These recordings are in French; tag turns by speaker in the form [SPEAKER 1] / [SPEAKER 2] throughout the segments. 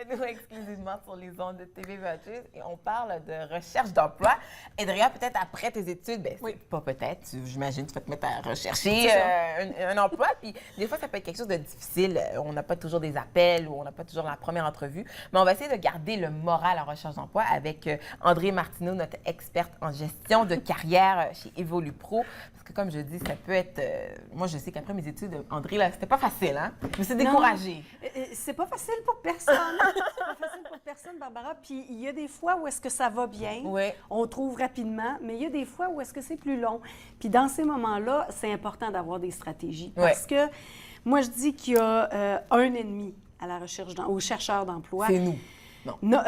[SPEAKER 1] avec nous exclusivement sur les ondes de TV Virtues et on parle de recherche d'emploi. Et d'ailleurs, peut-être après tes études, ben,
[SPEAKER 2] Oui.
[SPEAKER 1] pas peut-être, j'imagine, tu vas te mettre à rechercher un emploi. Puis des fois, ça peut être quelque chose de difficile. On n'a pas toujours des appels ou on n'a pas toujours la première entrevue. Mais on va essayer de garder le moral en recherche d'emploi avec André Martineau, notre experte en gestion de carrière chez Evolu Pro. Parce que comme je dis, ça peut être... moi, je sais qu'après mes études, André, là, c'était pas facile, hein? Je me suis découragée.
[SPEAKER 2] C'est pas facile pour personne. C'est pas facile pour personne, Barbara. Puis il y a des fois où est-ce que ça va bien,
[SPEAKER 1] Oui.
[SPEAKER 2] on trouve rapidement, mais il y a des fois où est-ce que c'est plus long. Puis dans ces moments-là, c'est important d'avoir des stratégies. Parce que moi, je dis qu'il y a un ennemi à la recherche aux chercheurs d'emploi.
[SPEAKER 1] C'est nous.
[SPEAKER 2] Non,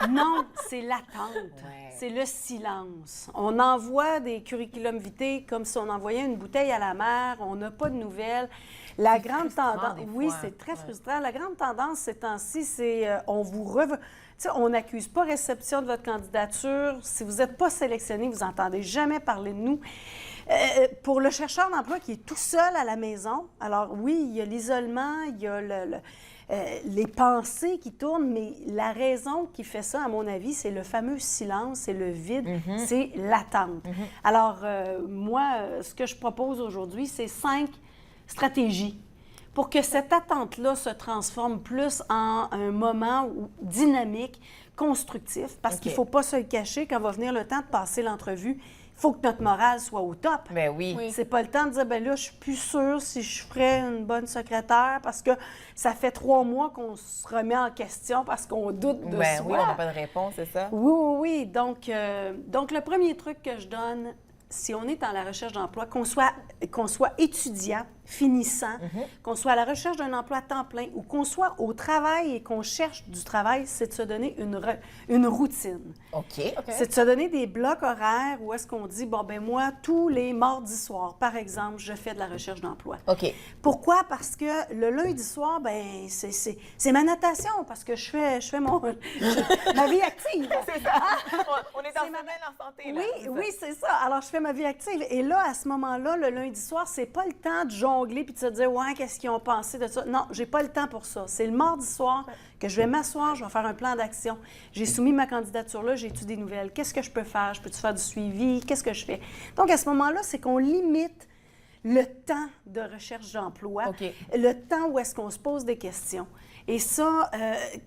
[SPEAKER 2] non, c'est l'attente.
[SPEAKER 1] Ouais.
[SPEAKER 2] C'est le silence. On envoie des curriculum vitae comme si on envoyait une bouteille à la mer. On n'a pas de nouvelles. La grande tendance, oui, c'est très frustrant. La grande tendance ces temps-ci, c'est on vous Tu sais, on n'accuse pas réception de votre candidature. Si vous n'êtes pas sélectionné, vous n'entendez jamais parler de nous. Pour le chercheur d'emploi qui est tout seul à la maison, alors oui, il y a l'isolement, il y a les pensées qui tournent, mais la raison qui fait ça, à mon avis, c'est le fameux silence, c'est le vide, c'est l'attente. Alors, moi, ce que je propose aujourd'hui, c'est 5 stratégies pour que cette attente-là se transforme plus en un moment dynamique, constructif, parce qu'il ne faut pas se le cacher, quand va venir le temps de passer l'entrevue, il faut que notre morale soit au top.
[SPEAKER 1] Ben oui.
[SPEAKER 2] C'est pas le temps de dire, ben là, je suis plus sûre si je ferais une bonne secrétaire parce que ça fait 3 mois qu'on se remet en question parce qu'on doute de
[SPEAKER 1] Ben
[SPEAKER 2] soi.
[SPEAKER 1] oui, on n'a pas de réponse, c'est ça?
[SPEAKER 2] Oui, oui, oui. Donc, le premier truc que je donne, si on est dans la recherche d'emploi, qu'on soit étudiant, finissant, qu'on soit à la recherche d'un emploi à temps plein ou qu'on soit au travail et qu'on cherche du travail, c'est de se donner une routine.
[SPEAKER 1] OK.
[SPEAKER 2] C'est de se donner des blocs horaires où est-ce qu'on dit, bon, ben moi, tous les mardis soirs, par exemple, je fais de la recherche d'emploi.
[SPEAKER 1] OK.
[SPEAKER 2] Pourquoi? Parce que le lundi soir, ben c'est ma natation, parce que je fais ma vie active.
[SPEAKER 1] C'est ça. On est en semaine en santé, là.
[SPEAKER 2] Oui, c'est ça. Alors, je fais ma vie active. Et là, à ce moment-là, le lundi soir, c'est pas le temps de jongler puis de se dire, ouais, qu'est-ce qu'ils ont pensé de ça? Non, j'ai pas le temps pour ça. C'est le mardi soir que je vais m'asseoir, je vais faire un plan d'action. J'ai soumis ma candidature là, j'ai étudié des nouvelles. Qu'est-ce que je peux faire? Je peux-tu faire du suivi? Qu'est-ce que je fais? Donc, à ce moment-là, c'est qu'on limite le temps de recherche d'emploi, le temps où est-ce qu'on se pose des questions. Et ça,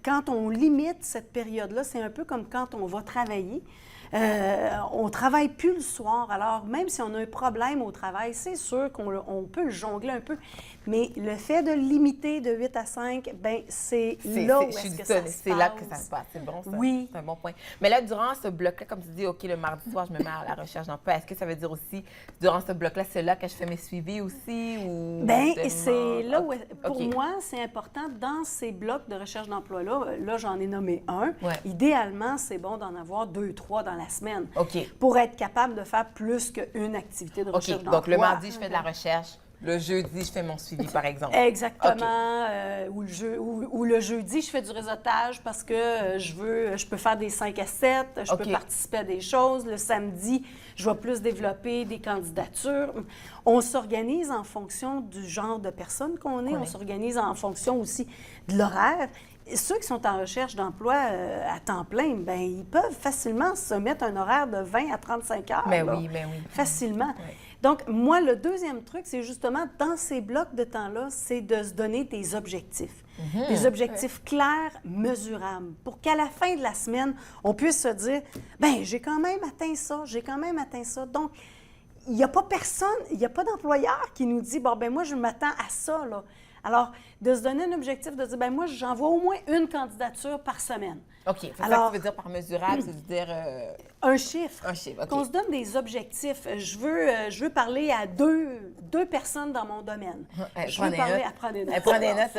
[SPEAKER 2] quand on limite cette période-là, c'est un peu comme quand on va travailler. On ne travaille plus le soir. Alors, même si on a un problème au travail, c'est sûr qu'on peut le jongler un peu. Mais le fait de limiter de 8 à 5, bien, c'est là où est-ce que ça se passe.
[SPEAKER 1] C'est là que ça se passe. C'est bon, ça.
[SPEAKER 2] Oui.
[SPEAKER 1] C'est un bon point. Mais là, durant ce bloc-là, comme tu dis, OK, le mardi soir, je me mets à la recherche d'emploi. Est-ce que ça veut dire aussi, durant ce bloc-là, c'est là que je fais mes suivis aussi?
[SPEAKER 2] Bien, c'est là où... Pour moi, c'est important, dans ces blocs de recherche d'emploi-là, j'en ai nommé un. Idéalement, c'est bon d'en avoir 2, 3 dans la semaine pour être capable de faire plus qu'une activité de recherche d'emploi.
[SPEAKER 1] Donc, le mardi, je fais de la recherche. Le jeudi, je fais mon suivi, par exemple.
[SPEAKER 2] Exactement. Ou le jeudi, je fais du réseautage parce que je peux faire des 5 à 7, je peux participer à des choses. Le samedi, je vais plus développer des candidatures. On s'organise en fonction du genre de personne qu'on est. On s'organise en fonction aussi de l'horaire. Ceux qui sont en recherche d'emploi à temps plein, bien, ils peuvent facilement se mettre un horaire de 20 à 35 heures.
[SPEAKER 1] Mais oui.
[SPEAKER 2] Facilement. Donc, moi, le deuxième truc, c'est justement, dans ces blocs de temps-là, c'est de se donner des objectifs. Des objectifs clairs, mesurables, pour qu'à la fin de la semaine, on puisse se dire, bien, j'ai quand même atteint ça, j'ai quand même atteint ça. Donc, il n'y a pas personne, il n'y a pas d'employeur qui nous dit, bon, ben moi, je m'attends à ça, là. Alors, de se donner un objectif, de dire, bien, moi, j'envoie au moins une candidature par semaine.
[SPEAKER 1] OK. C'est ça que tu veux dire par mesurable, c'est de dire...
[SPEAKER 2] Un chiffre.
[SPEAKER 1] Un chiffre, OK.
[SPEAKER 2] Qu'on se donne des objectifs. Je veux parler à deux personnes dans mon domaine. Je veux parler à prendre des notes.
[SPEAKER 1] Prends des notes.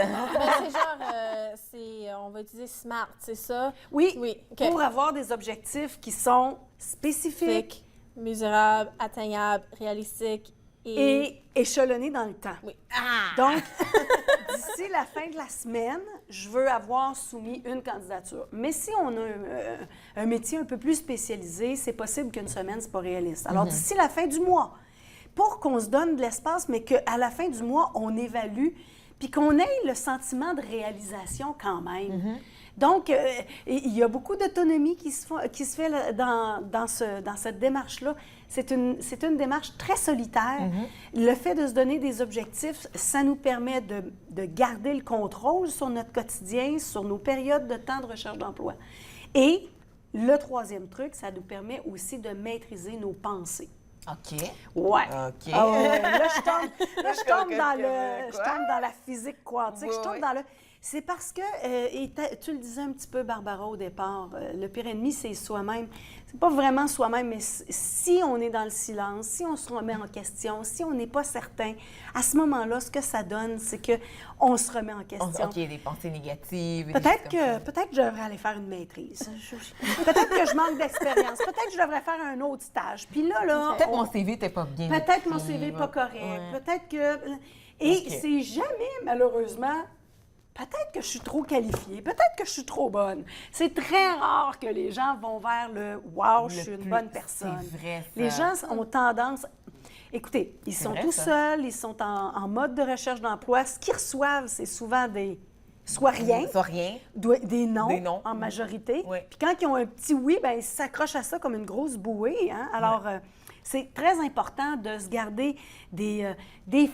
[SPEAKER 3] C'est genre, on va utiliser SMART, c'est ça?
[SPEAKER 2] Oui. Pour avoir des objectifs qui sont spécifiques,
[SPEAKER 3] mesurables, atteignables, réalistiques
[SPEAKER 2] et échelonnés dans le temps.
[SPEAKER 3] Oui.
[SPEAKER 2] Donc, d'ici la fin de la semaine, je veux avoir soumis une candidature. Mais si on a un métier un peu plus spécialisé, c'est possible qu'une semaine, c'est pas réaliste. Alors, d'ici la fin du mois, pour qu'on se donne de l'espace, mais qu'à la fin du mois, on évalue, puis qu'on ait le sentiment de réalisation quand même. Donc, il y a beaucoup d'autonomie qui se fait là, dans cette démarche-là. C'est une démarche très solitaire. Le fait de se donner des objectifs, ça nous permet de garder le contrôle sur notre quotidien, sur nos périodes de temps de recherche d'emploi. Et le troisième truc, ça nous permet aussi de maîtriser nos pensées.
[SPEAKER 1] OK.
[SPEAKER 2] Ouais.
[SPEAKER 1] OK.
[SPEAKER 2] Ah ouais. Là, je tombe dans la physique quantique. Je tombe dans le... C'est parce que, et tu le disais un petit peu, Barbara, au départ, le pire ennemi, c'est soi-même. C'est pas vraiment soi-même, mais si on est dans le silence, si on se remet en question, si on n'est pas certain, à ce moment-là, ce que ça donne, c'est qu'on se remet en question.
[SPEAKER 1] OK, des pensées négatives.
[SPEAKER 2] Peut-être que je devrais aller faire une maîtrise. Peut-être que je manque d'expérience. Peut-être que je devrais faire un autre stage. Puis là...
[SPEAKER 1] Peut-être mon CV n'était pas bien.
[SPEAKER 2] Peut-être mon CV n'est pas correct.
[SPEAKER 1] Ouais.
[SPEAKER 2] Peut-être que... Et c'est jamais, malheureusement... Peut-être que je suis trop qualifiée, peut-être que je suis trop bonne. C'est très rare que les gens vont vers le « wow, je suis une bonne personne ».
[SPEAKER 1] C'est vrai, ça.
[SPEAKER 2] Les gens ont tendance... Écoutez, ils sont tout seuls, ils sont en mode de recherche d'emploi. Ce qu'ils reçoivent, c'est souvent soit rien, des noms en majorité.
[SPEAKER 1] Oui.
[SPEAKER 2] Puis quand ils ont un petit oui, bien, ils s'accrochent à ça comme une grosse bouée. Hein? Alors, c'est très important de se garder des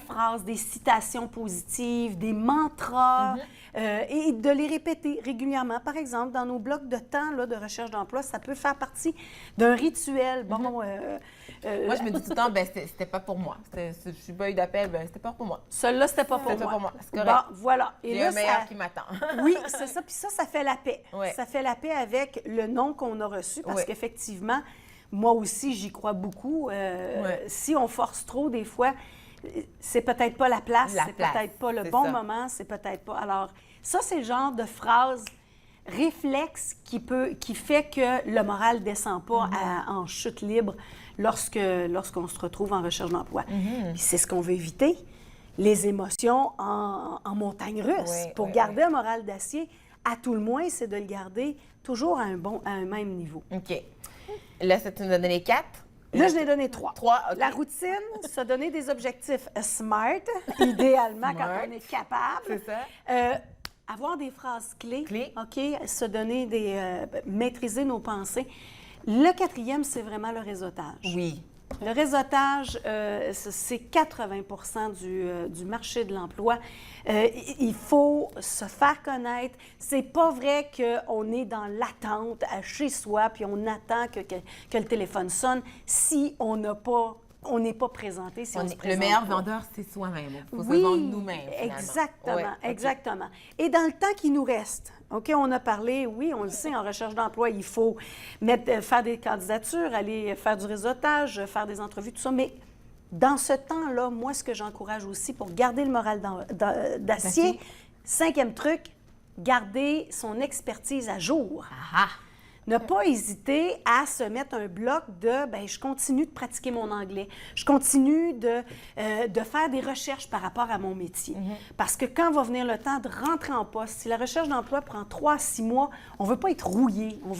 [SPEAKER 2] phrases, des citations positives, des mantras et de les répéter régulièrement. Par exemple, dans nos blocs de temps là, de recherche d'emploi, ça peut faire partie d'un rituel. Bon,
[SPEAKER 1] moi, je me dis tout le temps, ben c'était pas pour moi. Je n'ai pas eu d'appel, ben c'était pas pour moi.
[SPEAKER 2] Celui-là, c'était pas pour moi.
[SPEAKER 1] C'était pas pour moi. C'est correct.
[SPEAKER 2] Bon, voilà. Et
[SPEAKER 1] il y
[SPEAKER 2] là,
[SPEAKER 1] a un meilleur qui m'attend.
[SPEAKER 2] Oui, c'est ça. Puis ça fait la paix.
[SPEAKER 1] Ouais.
[SPEAKER 2] Ça fait la paix avec le nom qu'on a reçu parce
[SPEAKER 1] Ouais.
[SPEAKER 2] qu'effectivement, moi aussi, j'y crois beaucoup. Si on force trop, des fois, c'est peut-être pas la place, c'est peut-être pas le bon moment, c'est peut-être pas... Alors, ça, c'est le genre de phrase réflexe qui fait que le moral descend pas en chute libre lorsqu'on se retrouve en recherche d'emploi. Puis c'est ce qu'on veut éviter, les émotions en montagne russe. Pour garder un moral d'acier, à tout le moins, c'est de le garder toujours à un même niveau.
[SPEAKER 1] OK. Là, tu nous as donné 4.
[SPEAKER 2] Là, je l'ai donné 3.
[SPEAKER 1] 3, OK.
[SPEAKER 2] La routine, se donner des objectifs SMART, idéalement quand on est capable.
[SPEAKER 1] C'est ça.
[SPEAKER 2] Avoir des phrases clés. OK? Se donner maîtriser nos pensées. Le 4e, c'est vraiment le réseautage.
[SPEAKER 1] Oui.
[SPEAKER 2] Le réseautage, c'est 80 du marché de l'emploi. Il faut se faire connaître. C'est pas vrai qu'on est dans l'attente chez soi puis on attend que le téléphone sonne si on n'est pas présenté. Si on se présente
[SPEAKER 1] le meilleur
[SPEAKER 2] pas.
[SPEAKER 1] vendeur, c'est soi-même. Il faut
[SPEAKER 2] Oui,
[SPEAKER 1] se vendre nous-mêmes.
[SPEAKER 2] exactement,
[SPEAKER 1] Ouais, okay.
[SPEAKER 2] exactement. Et dans le temps qui nous reste, OK, on a parlé, oui, on le sait, en recherche d'emploi, il faut faire des candidatures, aller faire du réseautage, faire des entrevues, tout ça, mais dans ce temps-là, moi, ce que j'encourage aussi pour garder le moral d'acier, 5e truc, garder son expertise à jour.
[SPEAKER 1] Ah!
[SPEAKER 2] Ne pas hésiter à se mettre un bloc de « je continue de pratiquer mon anglais, je continue de faire des recherches par rapport à mon métier. Parce que quand va venir le temps de rentrer en poste, si la recherche d'emploi prend 3 à 6 mois, on ne veut pas être rouillé. On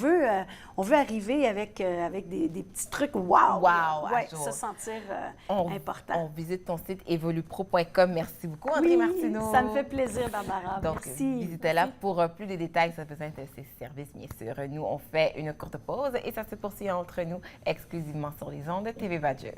[SPEAKER 2] veut arriver avec des petits trucs « wow ». Ouais, se sentir important.
[SPEAKER 1] On visite ton site evolupro.com. Merci beaucoup, André Martineau.
[SPEAKER 2] Ça me fait plaisir, Barbara.
[SPEAKER 1] Donc,
[SPEAKER 2] merci.
[SPEAKER 1] visitez-la pour plus de détails sur besoin de ces services, bien sûr. Nous, on fait une courte pause et ça se poursuit entre nous exclusivement sur les ondes de TV Badgeuse.